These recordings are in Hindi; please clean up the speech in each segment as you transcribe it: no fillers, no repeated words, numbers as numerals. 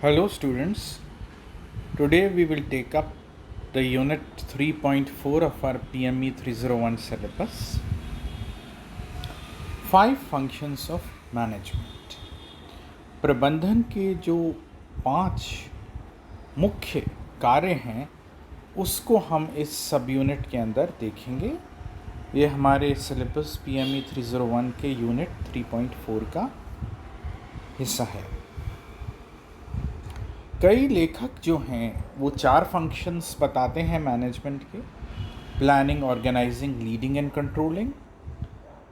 Hello students, today we will take up the unit 3.4 of our PME 301 syllabus, 5 functions of management। प्रबंधन के जो 5 मुख्य कार्य हैं उसको हम इस सब यूनिट के अंदर देखेंगे। ये हमारे सिलेबस PME 301 के यूनिट 3.4 का हिस्सा है। कई लेखक जो हैं वो 4 फंक्शंस बताते हैं मैनेजमेंट के, planning, organising, leading and controlling,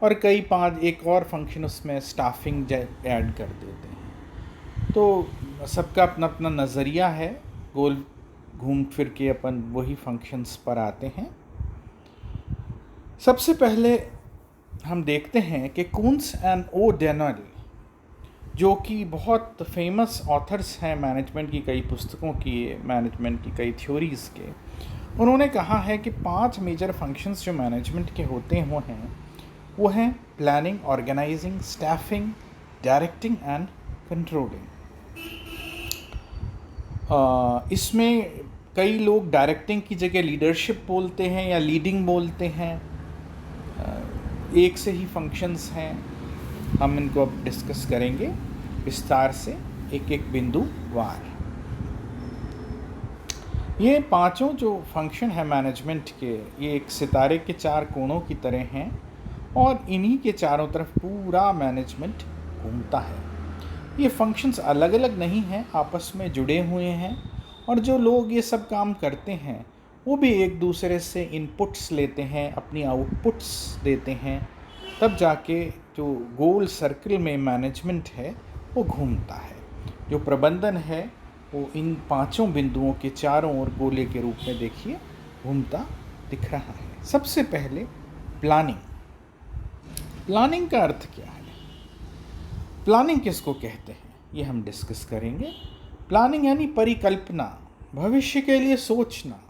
और कई 5 एक और फंक्शन उसमें स्टाफिंग ऐड कर देते हैं। तो सबका अपना अपना नज़रिया है, गोल घूम फिर के अपन वही फंक्शंस पर आते हैं। सबसे पहले हम देखते हैं कि कून्स एंड ओडेनल, जो कि बहुत फेमस ऑथर्स हैं मैनेजमेंट की कई पुस्तकों की, मैनेजमेंट की कई थ्योरीज़ के, उन्होंने कहा है कि 5 मेजर फंक्शंस जो मैनेजमेंट के होते हैं वो हैं planning, organising, staffing, directing and controlling. इसमें कई लोग डायरेक्टिंग की जगह लीडरशिप बोलते हैं या लीडिंग बोलते हैं। एक से ही फंक्शंस हैं, हम इनको अब डिस्कस करेंगे विस्तार से एक एक बिंदु वार। ये पांचों जो फंक्शन है मैनेजमेंट के, ये एक सितारे के 4 कोणों की तरह हैं और इन्हीं के चारों तरफ पूरा मैनेजमेंट घूमता है। ये फंक्शंस अलग अलग नहीं हैं, आपस में जुड़े हुए हैं, और जो लोग ये सब काम करते हैं वो भी एक दूसरे से इनपुट्स लेते हैं, अपनी आउटपुट्स देते हैं, तब जाके जो गोल सर्कल में मैनेजमेंट है वो घूमता है। जो प्रबंधन है वो इन 5 बिंदुओं के चारों ओर गोले के रूप में देखिए घूमता दिख रहा है। सबसे पहले प्लानिंग। प्लानिंग का अर्थ क्या है? प्लानिंग किसको कहते हैं ये हम डिस्कस करेंगे। प्लानिंग यानी परिकल्पना, भविष्य के लिए सोचना।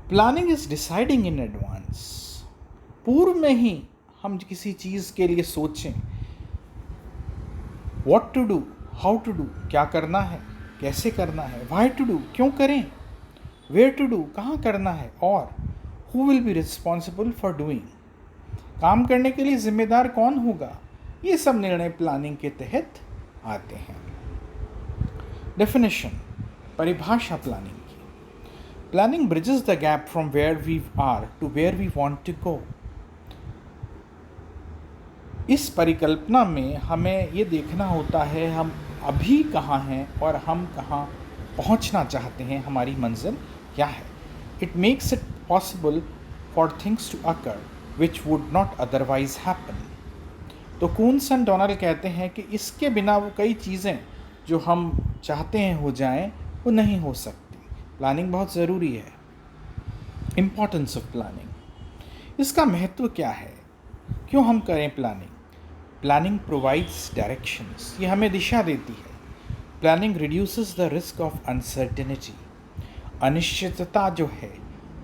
Planning is deciding in advance. पूर्व में ही हम किसी चीज़ के लिए सोचें, what to do, how to do, क्या करना है, कैसे करना है, व्हाई टू डू, क्यों करें, वेयर टू डू, कहाँ करना है, और who will be responsible for doing, काम करने के लिए जिम्मेदार कौन होगा। ये सब निर्णय प्लानिंग के तहत आते हैं। डेफिनेशन, परिभाषा प्लानिंग की। Planning bridges the gap from where we are to where we want to go. इस परिकल्पना में हमें ये देखना होता है हम अभी कहाँ हैं और हम कहाँ पहुँचना चाहते हैं, हमारी मंजिल क्या है। It makes it possible for things to occur which would not otherwise happen. तो कून्स एंड डोनाल्ड कहते हैं कि इसके बिना वो कई चीज़ें जो हम चाहते हैं हो जाएं वो नहीं हो सकती। प्लानिंग बहुत ज़रूरी है। इम्पॉर्टेंस ऑफ प्लानिंग, इसका महत्व क्या है, क्यों हम करें प्लानिंग। प्लानिंग प्रोवाइड्स डायरेक्शंस, ये हमें दिशा देती है। Planning reduces the risk of uncertainty, अनिश्चितता जो है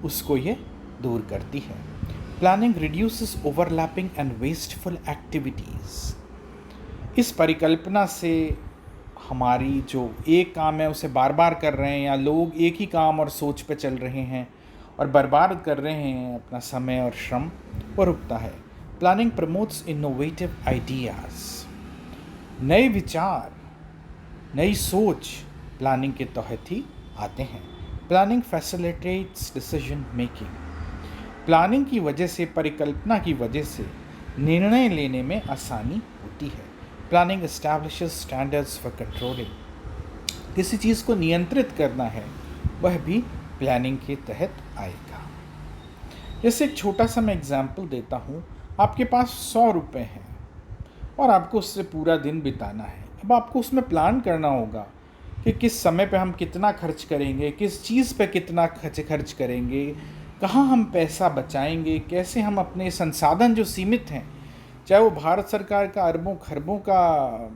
उसको ये दूर करती है। Planning reduces overlapping and wasteful activities. इस परिकल्पना से हमारी जो एक काम है उसे बार बार कर रहे हैं, या लोग एक ही काम और सोच पे चल रहे हैं और बर्बाद कर रहे हैं अपना समय और श्रम, वो रुकता है। प्लानिंग प्रमोट्स इनोवेटिव आइडियाज़, नए विचार, नई सोच प्लानिंग के तहत ही आते हैं। Planning facilitates decision making. Planning की वजह से, परिकल्पना की वजह से निर्णय लेने में आसानी होती है। Planning establishes standards for controlling. किसी चीज़ को नियंत्रित करना है वह भी प्लानिंग के तहत आएगा। जैसे एक छोटा सा मैं एग्जाम्पल देता हूँ। आपके पास 100 रुपये हैं और आपको उससे पूरा दिन बिताना है। अब आपको उसमें प्लान करना होगा कि किस समय पे हम कितना खर्च करेंगे, किस चीज़ पे कितना खर्च करेंगे, कहाँ हम पैसा बचाएंगे, कैसे हम अपने संसाधन जो सीमित हैं, चाहे वो भारत सरकार का अरबों खरबों का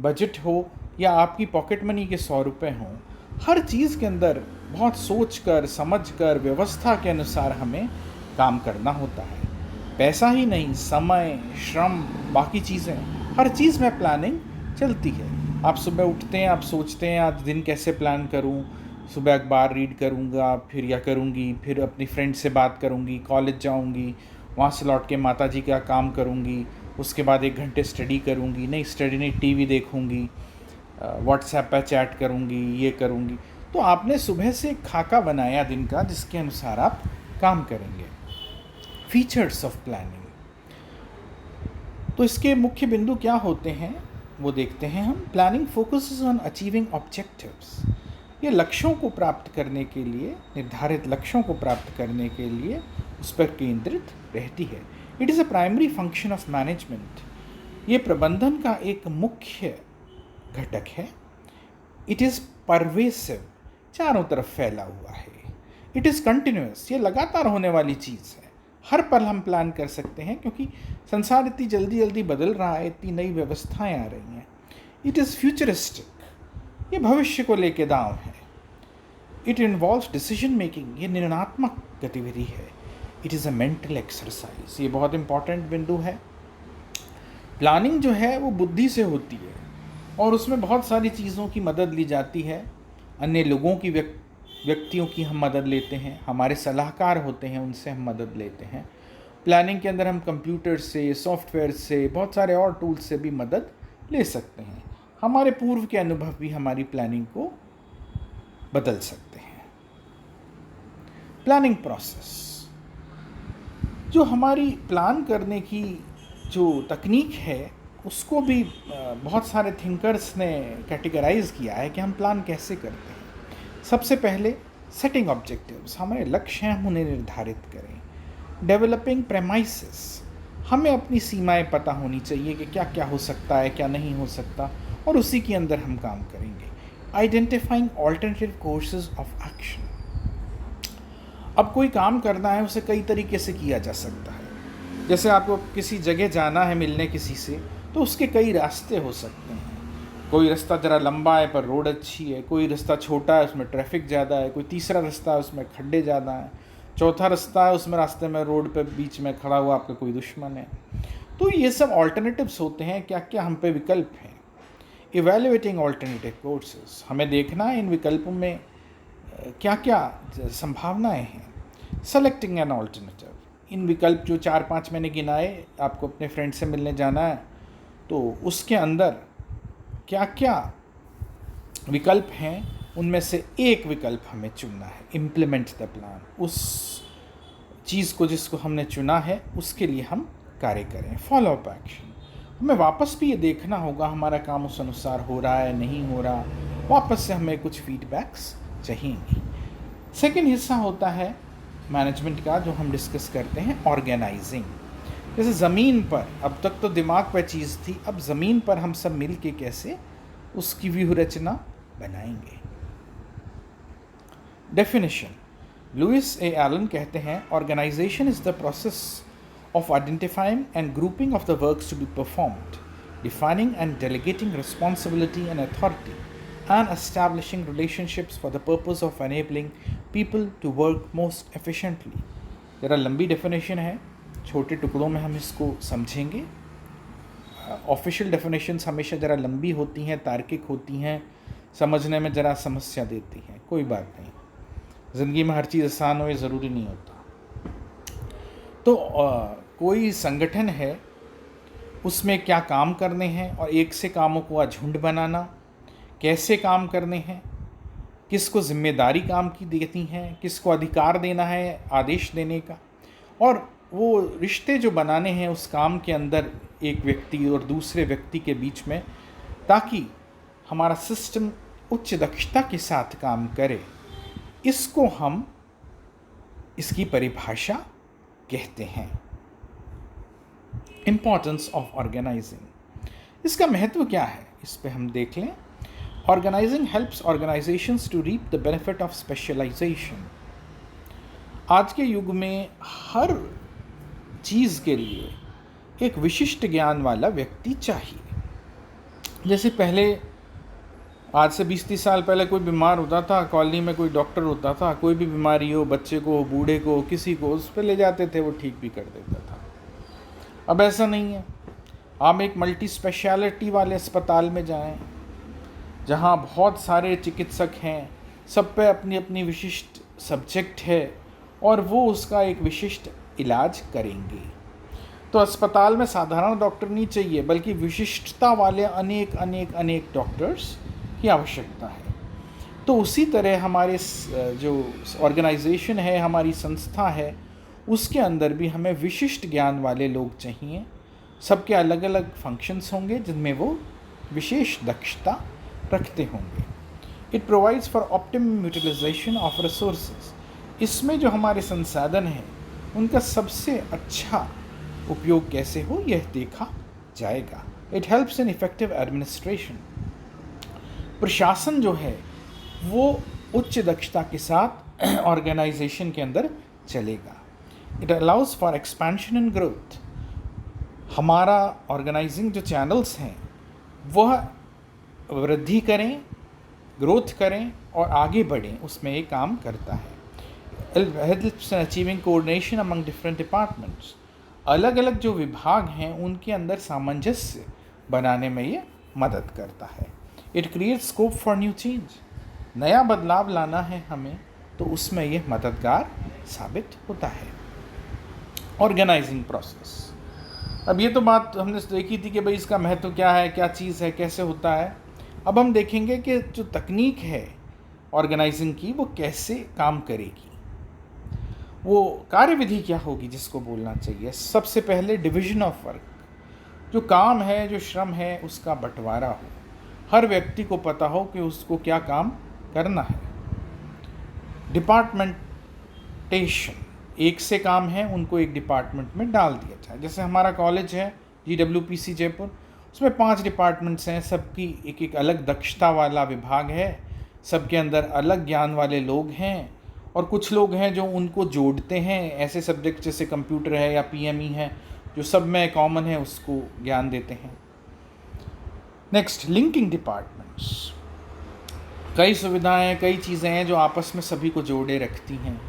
बजट हो या आपकी पॉकेट मनी के 100 रुपये हों, हर चीज़ के अंदर बहुत सोच कर समझ कर व्यवस्था के अनुसार हमें काम करना होता है। पैसा ही नहीं, समय, श्रम, बाकी चीज़ें, हर चीज़ में प्लानिंग चलती है। आप सुबह उठते हैं, आप सोचते हैं आज दिन कैसे प्लान करूं, सुबह अखबार रीड करूंगा फिर या करूंगी, फिर अपनी फ्रेंड से बात करूंगी, कॉलेज जाऊंगी, वहाँ से लौट के माता जी का काम करूंगी, उसके बाद 1 घंटे स्टडी करूंगी, नहीं स्टडी नहीं टीवी देखूंगी, व्हाट्सएप पर चैट करूंगी, ये करूंगी। तो आपने सुबह से एक खाका बनाया दिन का जिसके अनुसार आप काम करेंगे। फीचर्स ऑफ प्लानिंग, तो इसके मुख्य बिंदु क्या होते हैं वो देखते हैं हम। Planning focuses on achieving objectives, ये लक्ष्यों को प्राप्त करने के लिए, निर्धारित लक्ष्यों को प्राप्त करने के लिए उस पर केंद्रित रहती है। It is a primary function of management, ये प्रबंधन का एक मुख्य घटक है। इट इज़ परवेसिव, चारों तरफ फैला हुआ है। इट इज़ कंटिन्यूस, ये लगातार होने वाली चीज़ है। हर पल हम प्लान कर सकते हैं क्योंकि संसार इतनी जल्दी जल्दी बदल रहा है, इतनी नई व्यवस्थाएं आ रही हैं। इट इज़ फ्यूचरिस्टिक, ये भविष्य को लेके दांव है। इट इन्वॉल्व्स डिसीजन मेकिंग, ये निर्णयात्मक गतिविधि है। It is a mental exercise, ये बहुत इंपॉर्टेंट बिंदु है। प्लानिंग जो है वो बुद्धि से होती है और उसमें बहुत सारी चीज़ों की मदद ली जाती है। अन्य लोगों की व्यक्तियों की हम मदद लेते हैं, हमारे सलाहकार होते हैं उनसे हम मदद लेते हैं। प्लानिंग के अंदर हम कंप्यूटर से, सॉफ्टवेयर से, बहुत सारे और टूल्स से भी मदद ले सकते हैं। हमारे पूर्व के अनुभव भी हमारी प्लानिंग को बदल सकते हैं। प्लानिंग प्रोसेस, जो हमारी प्लान करने की जो तकनीक है उसको भी बहुत सारे थिंकर्स ने कैटेगराइज किया है कि हम प्लान कैसे करते हैं। सबसे पहले सेटिंग ऑब्जेक्टिव्स, हमारे लक्ष्य हैं हम उन्हें निर्धारित करें। डेवलपिंग प्रेमाइसेस, हमें अपनी सीमाएं पता होनी चाहिए कि क्या क्या हो सकता है, क्या नहीं हो सकता, और उसी के अंदर हम काम करेंगे। Identifying alternative courses of action, अब कोई काम करना है उसे कई तरीके से किया जा सकता है। जैसे आपको किसी जगह जाना है मिलने किसी से, तो उसके कई रास्ते हो सकते हैं। कोई रास्ता ज़रा लंबा है पर रोड अच्छी है, कोई रास्ता छोटा है उसमें ट्रैफिक ज़्यादा है, कोई तीसरा रास्ता है उसमें खड्डे ज़्यादा हैं, चौथा रास्ता है उसमें रास्ते में रोड पे बीच में खड़ा हुआ आपका कोई दुश्मन है। तो ये सब ऑल्टरनेटिव्स होते हैं, क्या क्या हम पे विकल्प हैं। इवेल्युएटिंग ऑल्टरनेटिव कोर्सेज, हमें देखना है इन विकल्पों में क्या क्या संभावनाएं हैं। सेलेक्टिंग एन ऑल्टरनेटिव, इन विकल्प जो 4-5 मैंने गिनाए, आपको अपने फ्रेंड से मिलने जाना है तो उसके अंदर क्या क्या विकल्प हैं, उनमें से एक विकल्प हमें चुनना है। इम्प्लीमेंट द प्लान, उस चीज़ को जिसको हमने चुना है उसके लिए हम कार्य करें। फॉलो अप एक्शन, हमें वापस भी ये देखना होगा हमारा काम उस अनुसार हो रहा है नहीं हो रहा, वापस से हमें कुछ फीडबैक्स चाहिए। सेकेंड हिस्सा होता है मैनेजमेंट का जो हम डिस्कस करते हैं, ऑर्गेनाइजिंग। जैसे ज़मीन पर, अब तक तो दिमाग पर चीज़ थी, अब ज़मीन पर हम सब मिल के कैसे उसकी व्यूह रचना बनाएंगे। डेफिनेशन, लुइस ए एलन कहते हैं, organisation is the process of identifying and grouping of the works to be performed, defining and delegating responsibility and authority, and establishing relationships for the purpose of enabling people to work most efficiently. ज़रा लंबी डेफिनेशन है, छोटे टुकड़ों में हम इसको समझेंगे। ऑफिशियल डेफिनेशंस हमेशा ज़रा लंबी होती हैं, तार्किक होती हैं, समझने में ज़रा समस्या देती हैं। कोई बात नहीं, ज़िंदगी में हर चीज़ आसान हो ये ज़रूरी नहीं होता। तो कोई संगठन है, उसमें क्या काम करने हैं और एक से कामों को झुंड बनाना, कैसे काम करने हैं, किसको जिम्मेदारी काम की देती हैं, किसको अधिकार देना है आदेश देने का, और वो रिश्ते जो बनाने हैं उस काम के अंदर एक व्यक्ति और दूसरे व्यक्ति के बीच में, ताकि हमारा सिस्टम उच्च दक्षता के साथ काम करे। इसको हम, इसकी परिभाषा कहते हैं। इम्पॉर्टेंस ऑफ ऑर्गेनाइजिंग, इसका महत्व क्या है इस पे हम देख लें। Organising helps organisations to reap the benefit of specialisation. आज के युग में हर चीज़ के लिए एक विशिष्ट ज्ञान वाला व्यक्ति चाहिए। जैसे पहले, आज से 20-30 साल पहले कोई बीमार होता था, कॉलोनी में कोई डॉक्टर होता था, कोई भी बीमारी हो, बच्चे को, बूढ़े को, किसी को, उस पर ले जाते थे, वो ठीक भी कर देता था। अब ऐसा नहीं है। आप एक मल्टी स्पेशलिटी वाले अस्पताल में जाएं, जहाँ बहुत सारे चिकित्सक हैं, सब पे अपनी अपनी विशिष्ट सब्जेक्ट है और वो उसका एक विशिष्ट इलाज करेंगे। तो अस्पताल में साधारण डॉक्टर नहीं चाहिए, बल्कि विशिष्टता वाले अनेक अनेक अनेक डॉक्टर्स की आवश्यकता है। तो उसी तरह हमारे जो ऑर्गेनाइजेशन है, हमारी संस्था है, उसके अंदर भी हमें विशिष्ट ज्ञान वाले लोग चाहिए। सबके अलग अलग फंक्शंस होंगे जिनमें वो विशेष दक्षता रखते होंगे। It provides for optimum utilisation of resources. इसमें जो हमारे संसाधन हैं उनका सबसे अच्छा उपयोग कैसे हो, यह देखा जाएगा। It helps in effective administration. प्रशासन जो है वो उच्च दक्षता के साथ ऑर्गेनाइजेशन के अंदर चलेगा। It allows for expansion and growth. हमारा ऑर्गेनाइजिंग जो चैनल्स हैं वह वृद्धि करें, ग्रोथ करें और आगे बढ़ें, उसमें ये काम करता है। Helps in achieving coordination among different departments. अलग अलग जो विभाग हैं उनके अंदर सामंजस्य बनाने में ये मदद करता है। It create scope for new change. नया बदलाव लाना है हमें तो उसमें ये मददगार साबित होता है। ऑर्गेनाइजिंग प्रोसेस, अब ये तो बात हमने देखी थी कि भाई इसका महत्व क्या है, क्या चीज़ है, कैसे होता है। अब हम देखेंगे कि जो तकनीक है ऑर्गेनाइजिंग की वो कैसे काम करेगी, वो कार्यविधि क्या होगी जिसको बोलना चाहिए। सबसे पहले डिवीजन ऑफ वर्क, जो काम है, जो श्रम है, उसका बंटवारा हो, हर व्यक्ति को पता हो कि उसको क्या काम करना है। डिपार्टमेंटेशन, एक से काम है उनको एक डिपार्टमेंट में डाल दिया जाए। जैसे हमारा कॉलेज है GWPC जयपुर, उसमें 5 डिपार्टमेंट्स हैं, सबकी एक एक अलग दक्षता वाला विभाग है, सबके अंदर अलग ज्ञान वाले लोग हैं और कुछ लोग हैं जो उनको जोड़ते हैं। ऐसे सब्जेक्ट जैसे कंप्यूटर है या PME है जो सब में कॉमन है, उसको ज्ञान देते हैं। Next, linking departments. कई सुविधाएं, कई चीज़ें हैं जो आपस में सभी को जोड़े रखती हैं।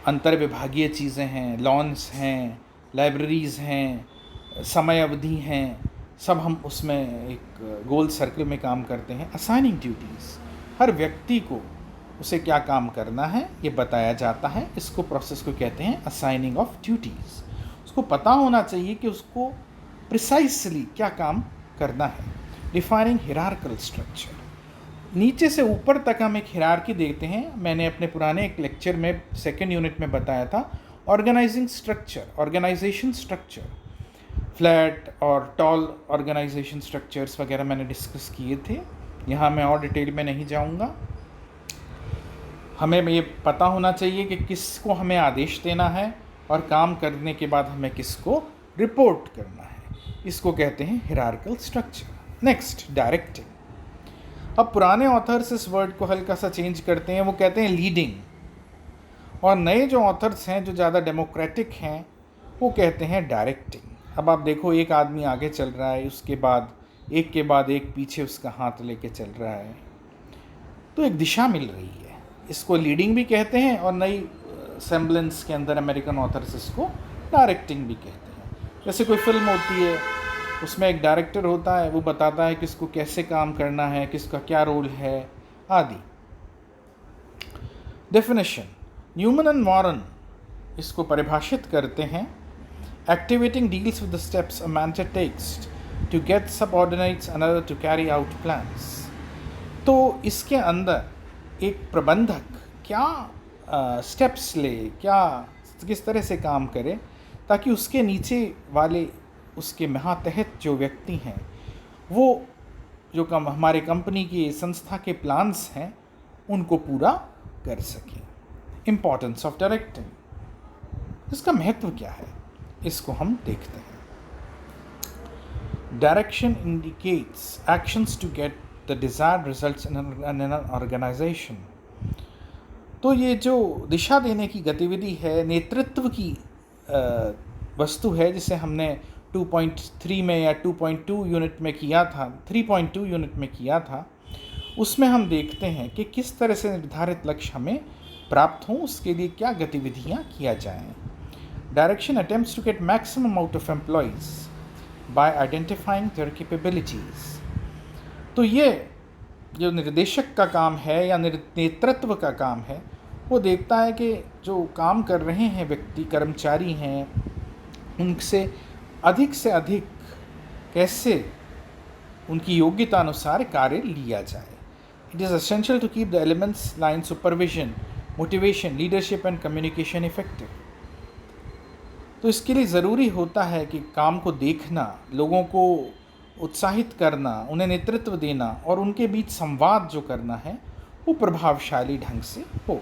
अंतर विभागीय चीज़ें हैं, लॉन्स हैं, लाइब्रेरीज़ हैं, समय अवधि हैं, सब हम उसमें एक गोल सर्कल में काम करते हैं। असाइनिंग ड्यूटीज़, हर व्यक्ति को उसे क्या काम करना है ये बताया जाता है। इसको प्रोसेस को कहते हैं असाइनिंग ऑफ ड्यूटीज़। उसको पता होना चाहिए कि उसको प्रिसाइसली क्या काम करना है। डिफाइनिंग हिरार्कल स्ट्रक्चर, नीचे से ऊपर तक हम एक हिरार्की देखते हैं। मैंने अपने पुराने एक लेक्चर में 2nd यूनिट में बताया था organising structure, organisation structure, flat और टॉल ऑर्गेनाइजेशन स्ट्रक्चर्स वगैरह मैंने डिस्कस किए थे। यहाँ मैं और डिटेल में नहीं जाऊँगा। हमें ये पता होना चाहिए कि किसको हमें आदेश देना है और काम करने के बाद हमें किसको रिपोर्ट करना है। इसको कहते हैं हिरार्कल स्ट्रक्चर। Next, directing. अब पुराने ऑथर्स इस वर्ड को हल्का सा चेंज करते हैं, वो कहते हैं लीडिंग, और नए जो ऑथर्स हैं जो ज़्यादा डेमोक्रेटिक हैं वो कहते हैं डायरेक्टिंग। अब आप देखो, एक आदमी आगे चल रहा है, उसके बाद एक पीछे उसका हाथ लेके चल रहा है, तो एक दिशा मिल रही है। इसको लीडिंग भी कहते हैं और नई सेम्बलेंस के अंदर अमेरिकन ऑथर्स इसको डायरेक्टिंग भी कहते हैं। जैसे कोई फिल्म होती है, उसमें एक डायरेक्टर होता है, वो बताता है किसको कैसे काम करना है, किसका क्या रोल है आदि। डेफिनेशन, न्यूमन एंड मॉरन इसको परिभाषित करते हैं। Activating deals with the steps a manager takes to get subordinates another to carry out plans. तो इसके अंदर एक प्रबंधक क्या स्टेप्स ले, क्या किस तरह से काम करे ताकि उसके नीचे वाले, उसके महातहत जो व्यक्ति हैं, वो जो हमारे कंपनी की संस्था के प्लान्स हैं उनको पूरा कर सकें। इम्पॉर्टेंस ऑफ डायरेक्टिंग, इसका महत्व क्या है, इसको हम देखते हैं। Direction indicates actions to get the desired results in an organisation. तो ये जो दिशा देने की गतिविधि है, नेतृत्व की वस्तु है, जिसे हमने 2.3 में या 2.2 यूनिट में किया था, 3.2 यूनिट में किया था। उसमें हम देखते हैं कि किस तरह से निर्धारित लक्ष्य हमें प्राप्त हों, उसके लिए क्या गतिविधियाँ किया जाएं। Direction attempts to get maximum out of employees by identifying their capabilities. तो ये जो निर्देशक का काम है या नेतृत्व का काम है, वो देखता है कि जो काम कर रहे हैं व्यक्ति, कर्मचारी हैं, उनसे अधिक कैसे उनकी योग्यता अनुसार कार्य लिया जाए। It is essential to keep the elements line supervision, motivation, leadership and communication effective. तो इसके लिए ज़रूरी होता है कि काम को देखना, लोगों को उत्साहित करना, उन्हें नेतृत्व देना और उनके बीच संवाद जो करना है वो प्रभावशाली ढंग से हो।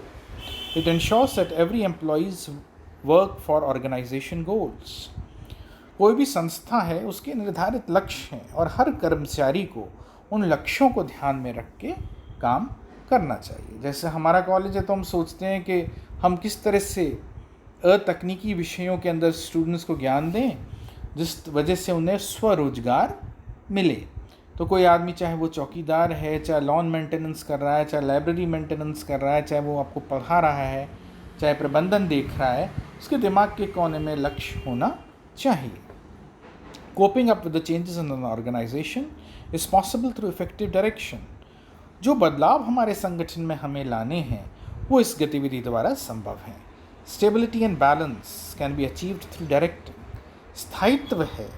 It ensures that every employees work for organisation goals. कोई भी संस्था है उसके निर्धारित लक्ष्य हैं और हर कर्मचारी को उन लक्ष्यों को ध्यान में रख के काम करना चाहिए। जैसे हमारा कॉलेज है तो हम सोचते हैं कि हम किस तरह से अतकनीकी विषयों के अंदर स्टूडेंट्स को ज्ञान दें जिस वजह से उन्हें स्वरोजगार मिले। तो कोई आदमी चाहे वो चौकीदार है, चाहे लॉन मेंटेनेंस कर रहा है, चाहे लाइब्रेरी मेंटेनेंस कर रहा है, चाहे वो आपको पढ़ा रहा है, चाहे प्रबंधन देख रहा है, उसके दिमाग के कोने में लक्ष्य होना चाहिए। Coping up with the changes in an organisation is possible through effective direction. जो बदलाव हमारे संगठन में हमें लाने हैं वो इस गतिविधि द्वारा संभव हैं। Stability and balance can be achieved through directing. स्थायित्व है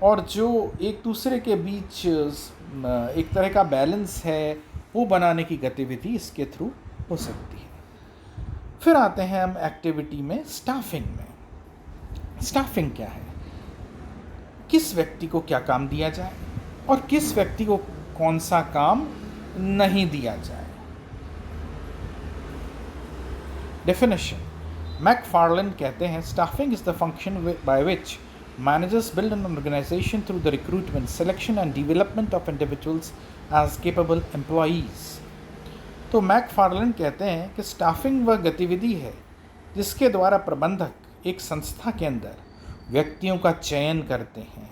और जो एक दूसरे के बीच एक तरह का बैलेंस है वो बनाने की गतिविधि इसके थ्रू हो सकती है। फिर आते हैं हम एक्टिविटी में, स्टाफिंग में। स्टाफिंग क्या है? किस व्यक्ति को क्या काम दिया जाए और किस व्यक्ति को कौन सा काम नहीं दिया जाए। डेफिनेशन, मैकफार्लेन कहते हैं staffing is the function by which managers build an organization through the recruitment, selection and development of individuals as capable employees। तो मैकफार्लेन कहते हैं कि स्टाफिंग वह गतिविधि है जिसके द्वारा प्रबंधक एक संस्था के अंदर व्यक्तियों का चयन करते हैं,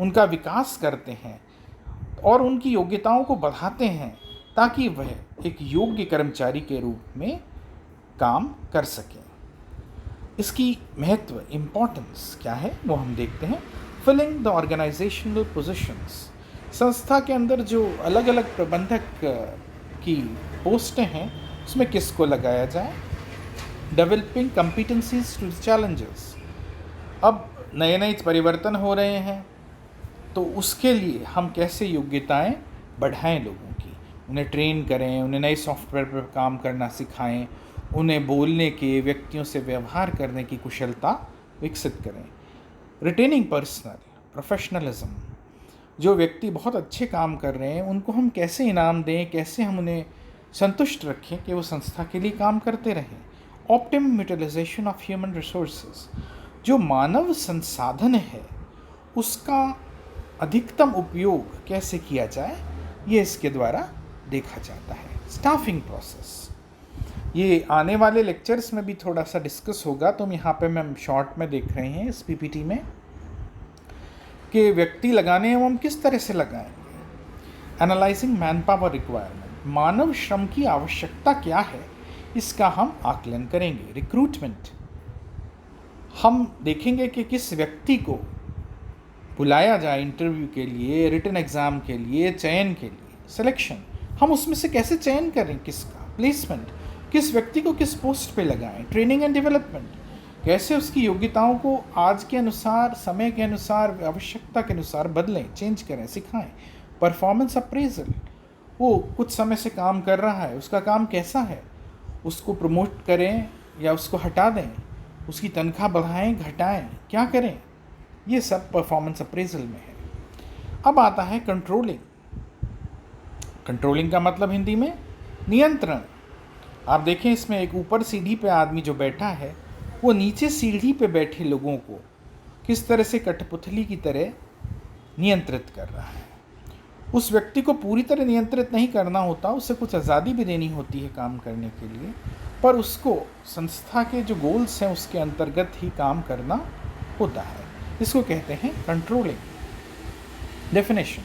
उनका विकास करते हैं और उनकी योग्यताओं को बढ़ाते हैं ताकि वह एक योग्य कर्मचारी के रूप में काम कर सकें। इसकी महत्व, इम्पोर्टेंस क्या है वो हम देखते हैं। Filling the organisational positions. संस्था के अंदर जो अलग अलग प्रबंधक की पोस्टें हैं उसमें किसको लगाया जाए। Developing competencies to challenges. अब नए परिवर्तन हो रहे हैं तो उसके लिए हम कैसे योग्यताएं बढ़ाएं लोगों की, उन्हें ट्रेन करें, उन्हें नए सॉफ्टवेयर पर काम करना सिखाएं, उन्हें बोलने के, व्यक्तियों से व्यवहार करने की कुशलता विकसित करें। Retaining personal professionalism. जो व्यक्ति बहुत अच्छे काम कर रहे हैं उनको हम कैसे इनाम दें, कैसे हम उन्हें संतुष्ट रखें कि वो संस्था के लिए काम करते रहें। Optimum utilisation of human resources. जो मानव संसाधन है उसका अधिकतम उपयोग कैसे किया जाए ये इसके द्वारा देखा जाता है। स्टाफिंग प्रोसेस, ये आने वाले लेक्चर्स में भी थोड़ा सा डिस्कस होगा, तो हम यहाँ पे हम शॉर्ट में देख रहे हैं इस पीपीटी में कि व्यक्ति लगाने हैं वो हम किस तरह से लगाएंगे। एनालाइजिंग मैन पावर रिक्वायरमेंट, मानव श्रम की आवश्यकता क्या है इसका हम आकलन करेंगे। रिक्रूटमेंट, हम देखेंगे कि किस व्यक्ति को बुलाया जाए इंटरव्यू के लिए, रिटन एग्ज़ाम के लिए, चयन के लिए। सिलेक्शन, हम उसमें से कैसे चयन करें किसका। प्लेसमेंट, किस व्यक्ति को किस पोस्ट पे लगाएं। ट्रेनिंग एंड डेवलपमेंट, कैसे उसकी योग्यताओं को आज के अनुसार, समय के अनुसार, आवश्यकता के अनुसार बदलें, चेंज करें, सिखाएं। परफॉर्मेंस अप्रेजल, वो कुछ समय से काम कर रहा है, उसका काम कैसा है, उसको प्रमोट करें या उसको हटा दें, उसकी तनख्वाह बढ़ाएं, घटाएं, क्या करें, ये सब परफॉर्मेंस अप्रेजल में है। अब आता है कंट्रोलिंग। कंट्रोलिंग का मतलब हिंदी में नियंत्रण। आप देखें इसमें एक ऊपर सीढ़ी पे आदमी जो बैठा है वो नीचे सीढ़ी पे बैठे लोगों को किस तरह से कठपुतली की तरह नियंत्रित कर रहा है। उस व्यक्ति को पूरी तरह नियंत्रित नहीं करना होता, उसे कुछ आज़ादी भी देनी होती है काम करने के लिए, पर उसको संस्था के जो गोल्स हैं उसके अंतर्गत ही काम करना होता है। इसको कहते हैं controlling. Definition,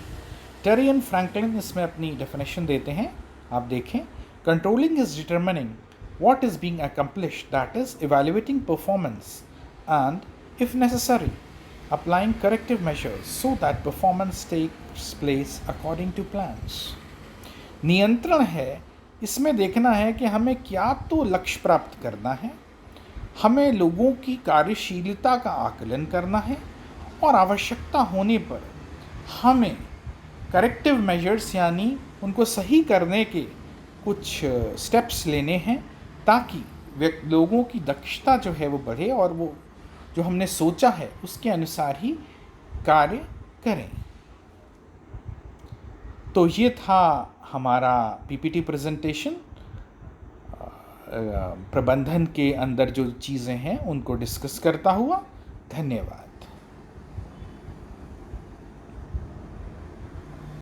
Terry and Franklin इसमें अपनी डेफिनेशन देते हैं, आप देखें। Controlling is determining what is being accomplished, that is evaluating performance and if necessary applying corrective measures so that performance takes place according to plans। नियंत्रण है, इसमें देखना है कि हमें क्या तो लक्ष्य प्राप्त करना है, हमें लोगों की कार्यशीलता का आकलन करना है और आवश्यकता होने पर हमें करेक्टिव मेजर्स यानी उनको सही करने के कुछ स्टेप्स लेने हैं, ताकि लोगों की दक्षता जो है वो बढ़े और वो जो हमने सोचा है उसके अनुसार ही कार्य करें। तो ये था हमारा पीपीटी प्रेजेंटेशन, प्रबंधन के अंदर जो चीज़ें हैं उनको डिस्कस करता हुआ। धन्यवाद।